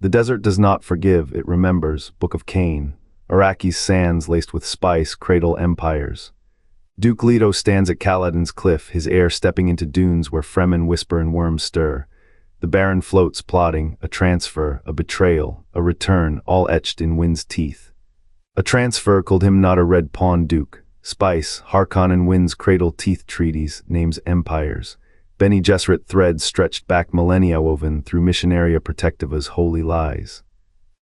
The desert does not forgive, it remembers. Book of Cain. Arrakis sands laced with spice cradle empires. Duke Leto stands at Kaladin's cliff, his heir stepping into dunes where Fremen whisper and worms stir. The Baron floats, plotting, a transfer, a betrayal, a return, all etched in wind's teeth. A transfer called him not a red pawn duke. Spice, Harkonnen winds cradle teeth treaties, names empires. Bene Gesserit threads stretched back millennia woven through Missionaria Protectiva's holy lies.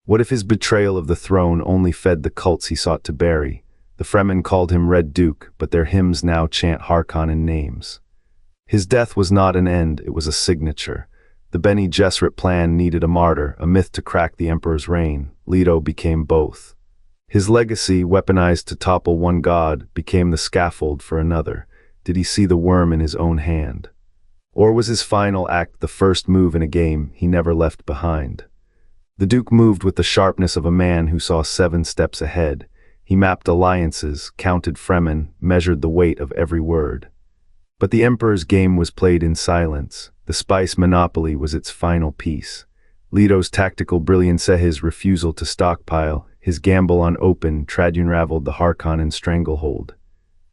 What if his betrayal of the throne only fed the cults he sought to bury? The Fremen called him Red Duke, but their hymns now chant Harkonnen names. His death was not an end, it was a signature. The Bene Gesserit plan needed a martyr, a myth to crack the Emperor's reign. Leto became both. His legacy, weaponized to topple one god, became the scaffold for another. Did he see the worm in his own hand? Or was his final act the first move in a game he never left behind? The Duke moved with the sharpness of a man who saw 7 steps ahead. He mapped alliances, counted Fremen, measured the weight of every word. But the Emperor's game was played in silence. The spice monopoly was its final piece. Leto's tactical brilliance, his refusal to stockpile, his gamble on open, unraveled the Harkonnen stranglehold.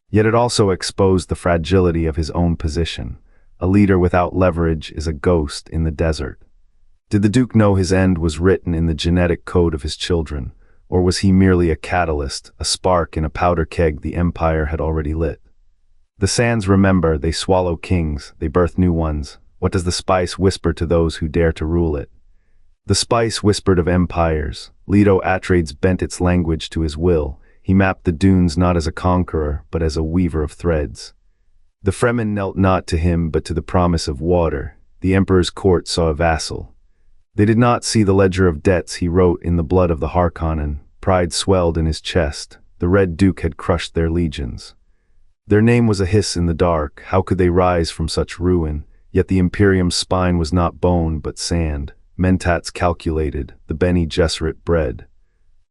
Yet it also exposed the fragility of his own position. A leader without leverage is a ghost in the desert. Did the Duke know his end was written in the genetic code of his children, or was he merely a catalyst, a spark in a powder keg the Empire had already lit? The sands remember, they swallow kings, they birth new ones. What does the spice whisper to those who dare to rule it? The spice whispered of empires. Leto Atreides bent its language to his will. He mapped the dunes not as a conqueror, but as a weaver of threads. The Fremen knelt not to him, but to the promise of water. The Emperor's court saw a vassal. They did not see the ledger of debts he wrote in the blood of the Harkonnen. Pride swelled in his chest. The Red Duke had crushed their legions. Their name was a hiss in the dark. How could they rise from such ruin? Yet the Imperium's spine was not bone, but sand. Mentats calculated, the Bene Gesserit bred.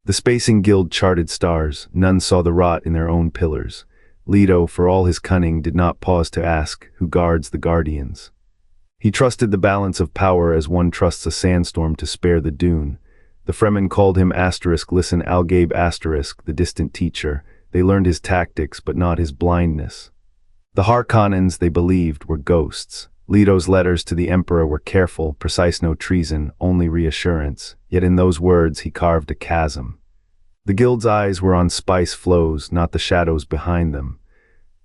The Spacing Guild charted stars. None saw the rot in their own pillars. Leto, for all his cunning, did not pause to ask, who guards the guardians? He trusted the balance of power as one trusts a sandstorm to spare the dune. The Fremen called him listen Algabe the distant teacher. They learned his tactics, but not his blindness. The Harkonnens, they believed, were ghosts. Leto's letters to the Emperor were careful, precise, no treason, only reassurance. Yet in those words he carved a chasm. The Guild's eyes were on spice flows, not the shadows behind them.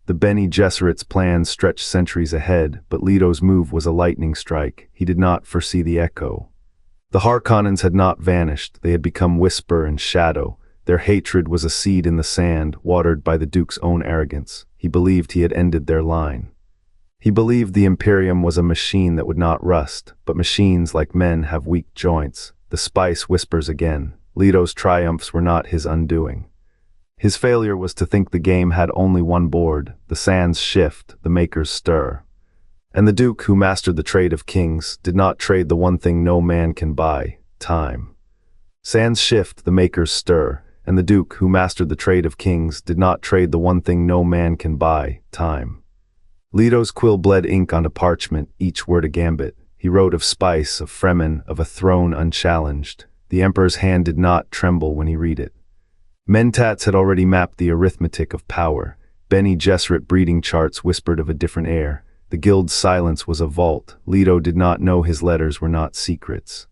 The Bene Gesserit's plans stretched centuries ahead, but Leto's move was a lightning strike. He did not foresee the echo. The Harkonnens had not vanished, they had become whisper and shadow. Their hatred was a seed in the sand, watered by the Duke's own arrogance. He believed he had ended their line. He believed the Imperium was a machine that would not rust, but machines, like men, have weak joints. The spice whispers again. Leto's triumphs were not his undoing. His failure was to think the game had only one board. The sands shift, the makers stir. And the Duke, who mastered the trade of kings, did not trade the one thing no man can buy, time. Sands shift, the makers stir. And the Duke, who mastered the trade of kings, did not trade the one thing no man can buy, time. Leto's quill bled ink onto parchment, each word a gambit. He wrote of spice, of Fremen, of a throne unchallenged. The Emperor's hand did not tremble when he read it. Mentats had already mapped the arithmetic of power. Bene Gesserit breeding charts whispered of a different heir. The Guild's silence was a vault. Leto did not know his letters were not secrets.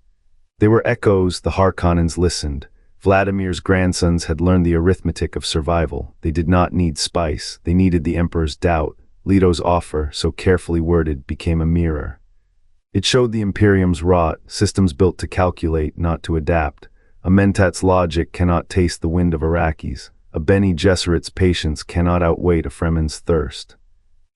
They were echoes. The Harkonnens listened. Vladimir's grandsons had learned the arithmetic of survival. They did not need spice. They needed the Emperor's doubt. Leto's offer, so carefully worded, became a mirror. It showed the Imperium's rot, systems built to calculate, not to adapt. A Mentat's logic cannot taste the wind of Arrakis. A Bene Gesserit's patience cannot outweigh a Fremen's thirst.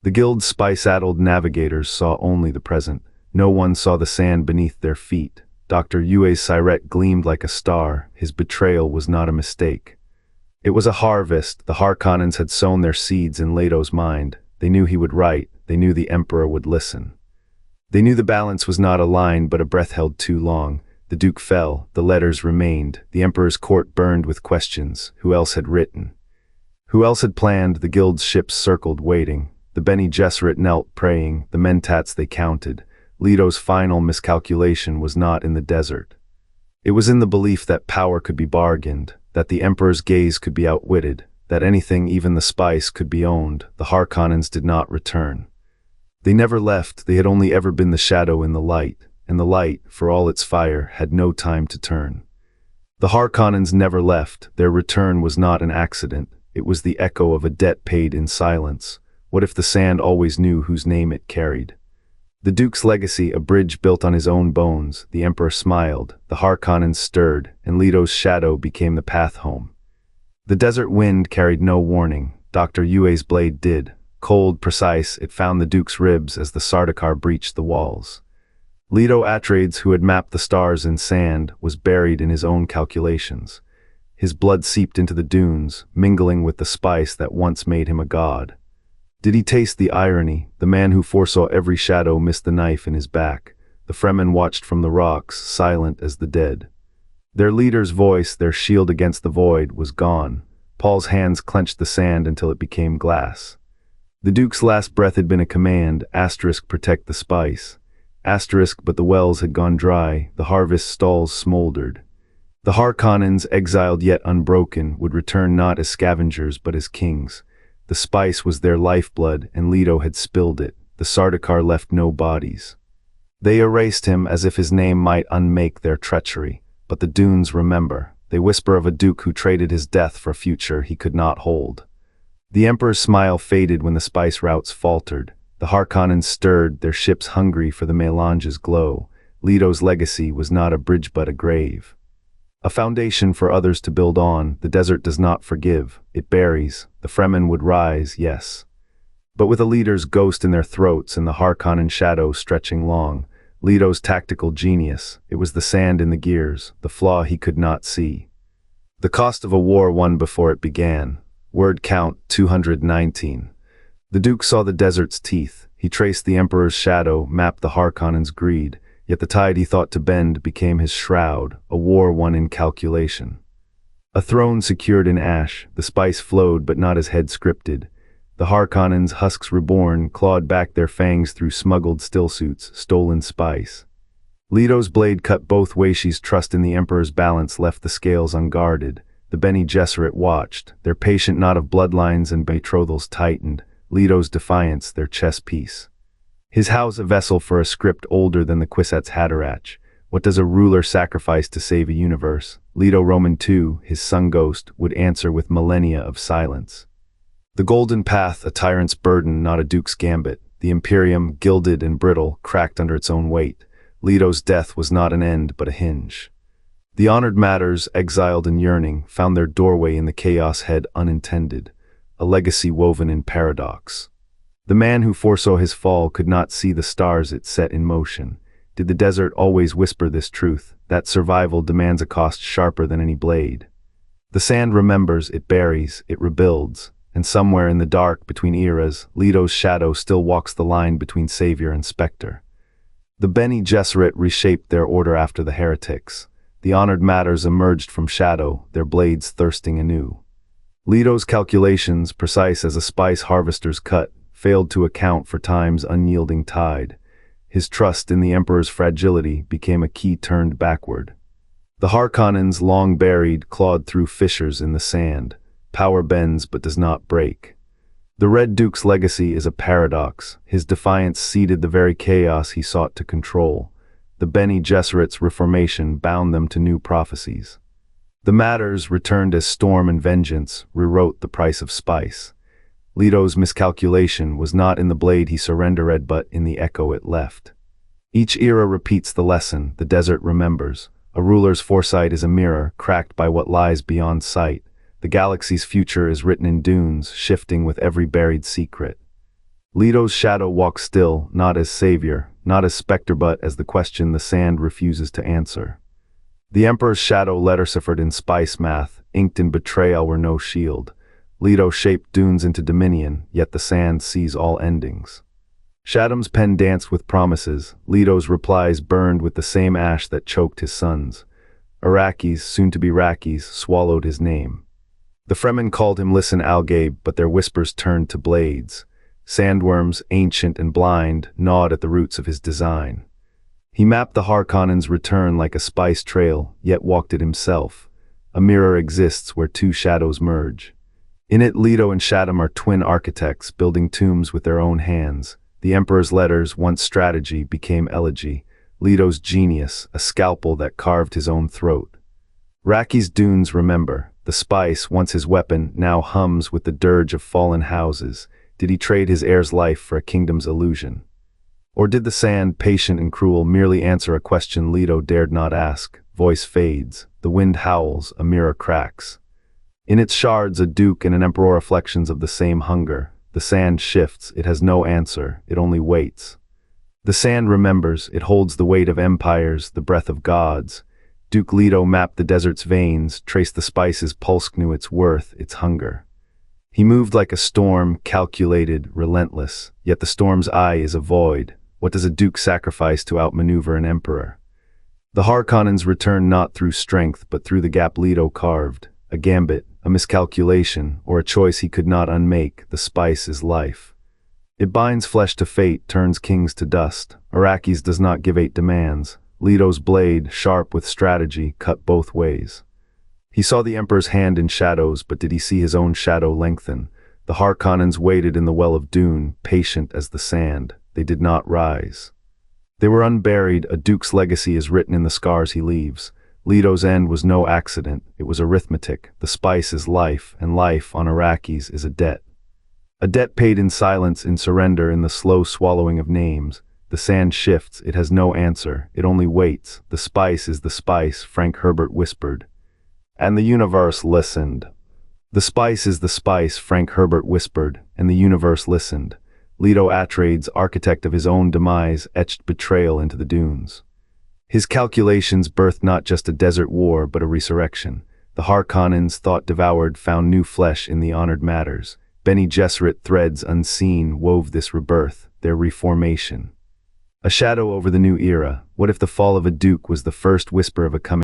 The Guild's spice-addled navigators saw only the present. No one saw the sand beneath their feet. Dr. Yue's siret gleamed like a star. His betrayal was not a mistake. It was a harvest. The Harkonnens had sown their seeds in Leto's mind. They knew he would write. They knew the Emperor would listen. They knew the balance was not a line, but a breath held too long. The Duke fell. The letters remained. The Emperor's court burned with questions. Who else had written? Who else had planned? The Guild's ships circled, waiting. The Bene Gesserit knelt, praying. The Mentats they counted. Leto's final miscalculation was not in the desert. It was in the belief that power could be bargained, that the Emperor's gaze could be outwitted, that anything, even the spice, could be owned. The Harkonnens did not return. They never left. They had only ever been the shadow in the light, and the light, for all its fire, had no time to turn. The Harkonnens never left. Their return was not an accident. It was the echo of a debt paid in silence. What if the sand always knew whose name it carried? The Duke's legacy, a bridge built on his own bones. The Emperor smiled, the Harkonnens stirred, and Leto's shadow became the path home. The desert wind carried no warning. Dr. Yue's blade did. Cold, precise, it found the Duke's ribs as the Sardaukar breached the walls. Leto Atreides, who had mapped the stars in sand, was buried in his own calculations. His blood seeped into the dunes, mingling with the spice that once made him a god. Did he taste the irony? The man who foresaw every shadow missed the knife in his back. The Fremen watched from the rocks, silent as the dead. Their leader's voice, their shield against the void, was gone. Paul's hands clenched the sand until it became glass. The Duke's last breath had been a command, protect the spice. But the wells had gone dry, the harvest stalls smoldered. The Harkonnens, exiled yet unbroken, would return not as scavengers but as kings. The spice was their lifeblood, and Leto had spilled it. The Sardaukar left no bodies. They erased him as if his name might unmake their treachery. But the dunes remember. They whisper of a duke who traded his death for a future he could not hold. The Emperor's smile faded when the spice routes faltered. The Harkonnens stirred, their ships hungry for the Melange's glow. Leto's legacy was not a bridge but a grave. A foundation for others to build on. The desert does not forgive, it buries. The Fremen would rise, yes. But with a leader's ghost in their throats and the Harkonnen shadow stretching long, Leto's tactical genius, it was the sand in the gears, the flaw he could not see. The cost of a war won before it began. Word count 219. The Duke saw the desert's teeth. He traced the Emperor's shadow, mapped the Harkonnens' greed. Yet the tide he thought to bend became his shroud, a war won in calculation. A throne secured in ash, the spice flowed but not as head scripted. The Harkonnens, husks reborn, clawed back their fangs through smuggled stillsuits, stolen spice. Leto's blade cut both ways. His trust in the Emperor's balance left the scales unguarded. The Bene Gesserit watched, their patient knot of bloodlines and betrothals tightened. Leto's defiance, their chess piece. His house a vessel for a script older than the Kwisatz Haderach. What does a ruler sacrifice to save a universe? Leto Roman II, his sun ghost, would answer with millennia of silence. The golden path, a tyrant's burden, not a duke's gambit. The Imperium, gilded and brittle, cracked under its own weight. Leto's death was not an end but a hinge. The honored matters, exiled and yearning, found their doorway in the chaos head unintended. A legacy woven in paradox. The man who foresaw his fall could not see the stars it set in motion. Did the desert always whisper this truth, that survival demands a cost sharper than any blade? The sand remembers, it buries, it rebuilds, and somewhere in the dark between eras, Leto's shadow still walks the line between savior and specter. The Bene Gesserit reshaped their order after the heretics. The honored matters emerged from shadow, their blades thirsting anew. Leto's calculations, precise as a spice harvester's cut, failed to account for time's unyielding tide. His trust in the Emperor's fragility became a key turned backward. The Harkonnens, long buried, clawed through fissures in the sand. Power bends but does not break. The Red Duke's legacy is a paradox. His defiance seeded the very chaos he sought to control. The Bene Gesserit's reformation bound them to new prophecies. The matters, returned as storm and vengeance, rewrote the price of spice. Leto's miscalculation was not in the blade he surrendered but in the echo it left. Each era repeats the lesson, the desert remembers. A ruler's foresight is a mirror, cracked by what lies beyond sight. The galaxy's future is written in dunes, shifting with every buried secret. Leto's shadow walks still, not as savior, not as specter but as the question the sand refuses to answer. The Emperor's shadow letterciphered in spice math, inked in betrayal where no shield. Leto shaped dunes into dominion, yet the sand sees all endings. Shadam's pen danced with promises. Leto's replies burned with the same ash that choked his sons. Arrakis, soon to be Rakis, swallowed his name. The Fremen called him Listen Algabe, but their whispers turned to blades. Sandworms, ancient and blind, gnawed at the roots of his design. He mapped the Harkonnens' return like a spice trail, yet walked it himself. A mirror exists where two shadows merge. In it, Leto and Shaddam are twin architects, building tombs with their own hands. The Emperor's letters, once strategy, became elegy. Leto's genius, a scalpel that carved his own throat. Raki's dunes remember. The spice, once his weapon, now hums with the dirge of fallen houses. Did he trade his heir's life for a kingdom's illusion? Or did the sand, patient and cruel, merely answer a question Leto dared not ask? Voice fades. The wind howls. A mirror cracks. In its shards, a duke and an emperor reflections of the same hunger. The sand shifts. It has no answer. It only waits. The sand remembers. It holds the weight of empires, the breath of gods. Duke Leto mapped the desert's veins, traced the spice's pulse, knew its worth, its hunger. He moved like a storm, calculated, relentless, yet the storm's eye is a void. What does a duke sacrifice to outmaneuver an emperor? The Harkonnens return not through strength, but through the gap Leto carved. A gambit, a miscalculation, or a choice he could not unmake. The spice is life. It binds flesh to fate, turns kings to dust. Arrakis does not give 8 demands. Leto's blade, sharp with strategy, cut both ways. He saw the Emperor's hand in shadows, but did he see his own shadow lengthen? The Harkonnens waited in the well of Dune, patient as the sand. They did not rise. They were unburied. A duke's legacy is written in the scars he leaves. Leto's end was no accident. It was arithmetic. The spice is life, and life on Arrakis is a debt. A debt paid in silence, in surrender, in the slow swallowing of names. The sand shifts. It has no answer. It only waits. The spice is the spice, Frank Herbert whispered. And the universe listened. The spice is the spice, Frank Herbert whispered, and the universe listened. Leto Atreides, architect of his own demise, etched betrayal into the dunes. His calculations birthed not just a desert war, but a resurrection. The Harkonnens, thought devoured, found new flesh in the honored matters. Bene Gesserit, threads unseen, wove this rebirth, their reformation. A shadow over the new era. What if the fall of a duke was the first whisper of a coming